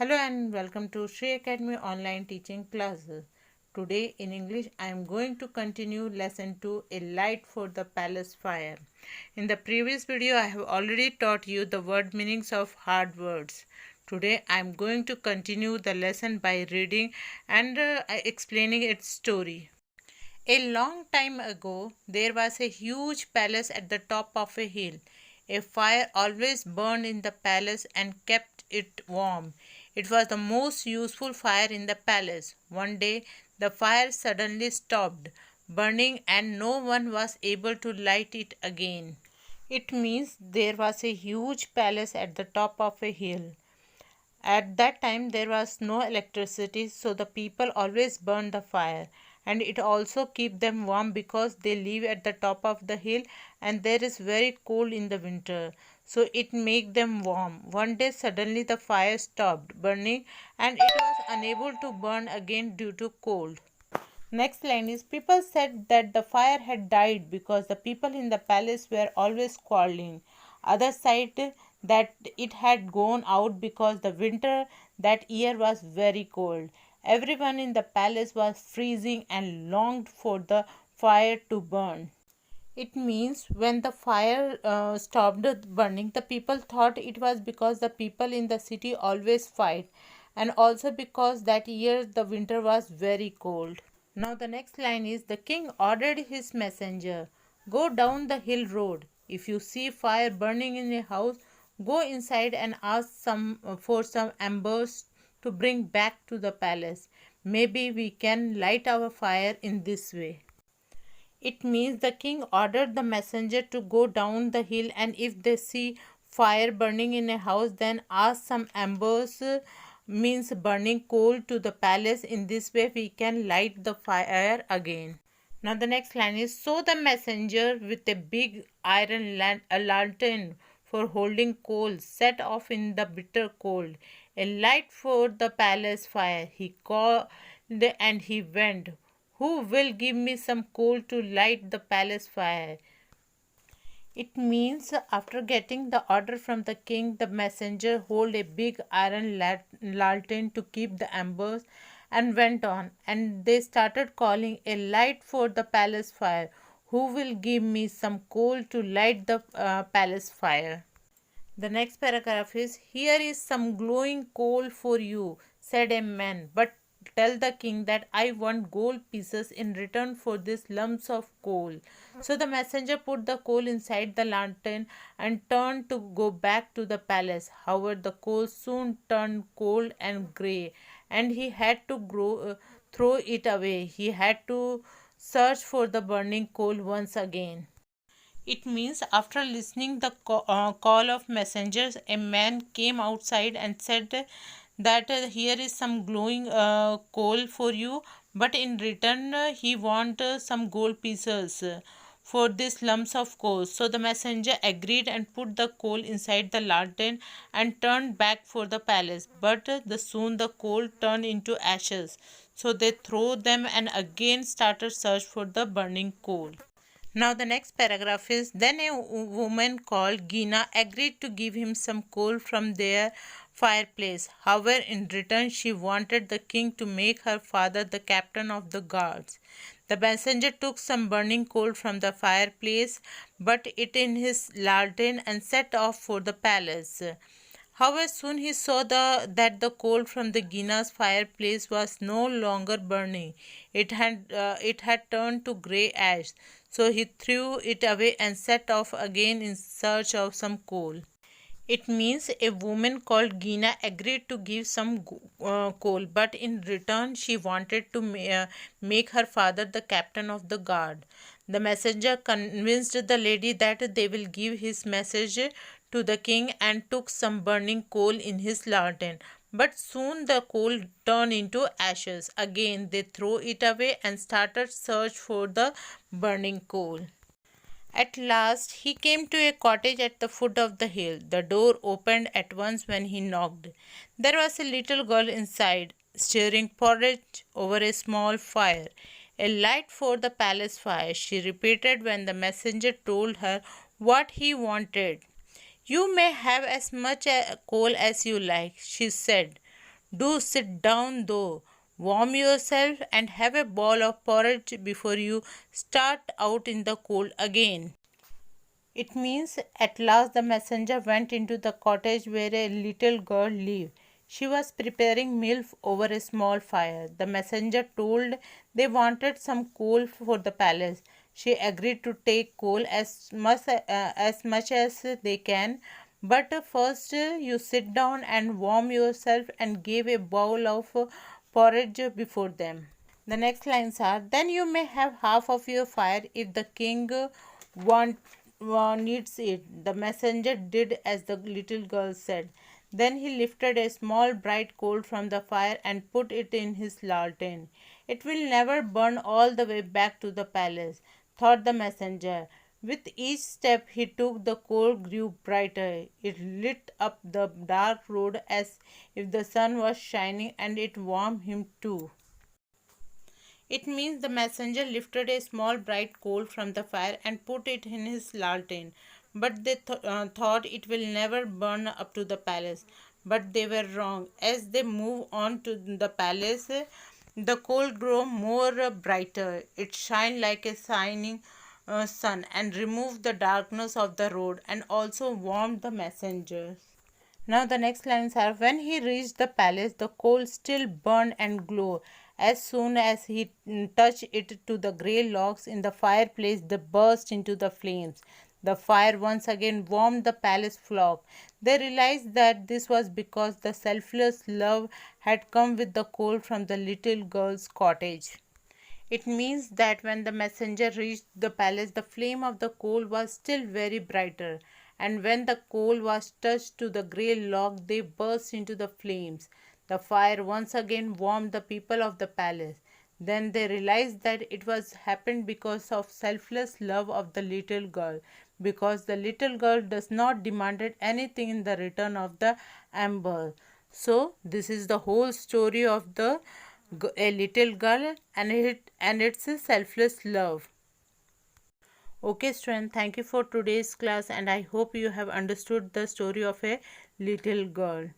Hello and welcome to Sri Academy online teaching classes. Today in English I am going to continue lesson 2, A Light for the Palace Fire. In the previous video I have already taught you the word meanings of hard words. Today I am going to continue the lesson by reading and explaining its story. A long time ago, there was a huge palace at the top of a hill. A fire always burned in the palace and kept it warm. It was the most useful fire in the palace. One day, the fire suddenly stopped burning and no one was able to light it again. It means there was a huge palace at the top of a hill. At that time, there was no electricity, so the people always burned the fire. And it also keep them warm because they live at the top of the hill and there is very cold in the winter. So it make them warm. One day suddenly the fire stopped burning and it was unable to burn again due to cold. Next line is people said that the fire had died because the people in the palace were always quarreling. Others said that it had gone out because the winter that year was very cold. Everyone in the palace was freezing and longed for the fire to burn. It means when the fire stopped burning, the people thought it was because the people in the city always fight, and also because that year the winter was very cold. Now the next line is the king ordered his messenger, go down the hill road. If you see fire burning in a house, go inside and ask for some embers to bring back to the palace. Maybe we can light our fire in this way. It means the king ordered the messenger to go down the hill and if they see fire burning in a house, then ask some embers, means burning coal to the palace. In this way, we can light the fire again. Now the next line is so the messenger with a big iron lantern for holding coal set off in the bitter cold, a light for the palace fire. He called and he went. Who will give me some coal to light the palace fire? It means after getting the order from the king, the messenger held a big iron lantern to keep the embers and went on. And they started calling a light for the palace fire. Who will give me some coal to light the palace fire? The next paragraph is here is some glowing coal for you, said a man, but tell the king that I want gold pieces in return for these lumps of coal. So the messenger put the coal inside the lantern and turned to go back to the palace. However, the coal soon turned cold and grey, and he had to throw it away. He had to search for the burning coal once again. It means after listening the call of messengers, a man came outside and said that here is some glowing coal for you, but in return he want some gold pieces for these lumps of coal. So the messenger agreed and put the coal inside the lantern and turned back for the palace. But soon the coal turned into ashes. So they threw them and again started search for the burning coal. Now the next paragraph is then a woman called Gina agreed to give him some coal from their fireplace. However, in return she wanted the king to make her father the captain of the guards. The messenger took some burning coal from the fireplace, put it in his lantern and set off for the palace. However, soon he saw that the coal from the Gina's fireplace was no longer burning. It had turned to grey ash. So he threw it away and set off again in search of some coal. It means a woman called Gina agreed to give some coal, but in return she wanted to make her father the captain of the guard. The messenger convinced the lady that they will give his message to the king and took some burning coal in his lantern. But soon the coal turned into ashes. Again they threw it away and started search for the burning coal. At last he came to a cottage at the foot of the hill. The door opened at once when he knocked. There was a little girl inside, stirring porridge over a small fire. A light for the palace fire, she repeated when the messenger told her what he wanted. You may have as much coal as you like, she said. Do sit down though, warm yourself, and have a bowl of porridge before you start out in the cold again. It means at last the messenger went into the cottage where a little girl lived. She was preparing milk over a small fire. The messenger told they wanted some coal for the palace. She agreed to take coal as much as they can, but first you sit down and warm yourself, and gave a bowl of porridge before them. The next lines are, then you may have half of your fire if the king want, needs it. The messenger did as the little girl said. Then he lifted a small bright coal from the fire and put it in his lantern. It will never burn all the way back to the palace, thought the messenger. With each step he took, the coal grew brighter. It lit up the dark road as if the sun was shining, and it warmed him too. It means the messenger lifted a small bright coal from the fire and put it in his lantern. But they thought it will never burn up to the palace. But they were wrong. As they moved on to the palace, the coal grew more brighter. It shined like a shining sun, and removed the darkness of the road, and also warmed the messengers. Now the next lines are, when he reached the palace, the coal still burned and glowed. As soon as he touched it to the grey logs in the fireplace, they burst into the flames. The fire once again warmed the palace flock. They realized that this was because the selfless love had come with the coal from the little girl's cottage. It means that when the messenger reached the palace, the flame of the coal was still very brighter, and when the coal was touched to the grey log, they burst into the flames. The fire once again warmed the people of the palace. Then they realized that it was happened because of selfless love of the little girl, because the little girl does not demanded anything in the return of the amber. So this is the whole story of the a little girl and its a selfless love. Okay students, thank you for today's class, and I hope you have understood the story of a little girl.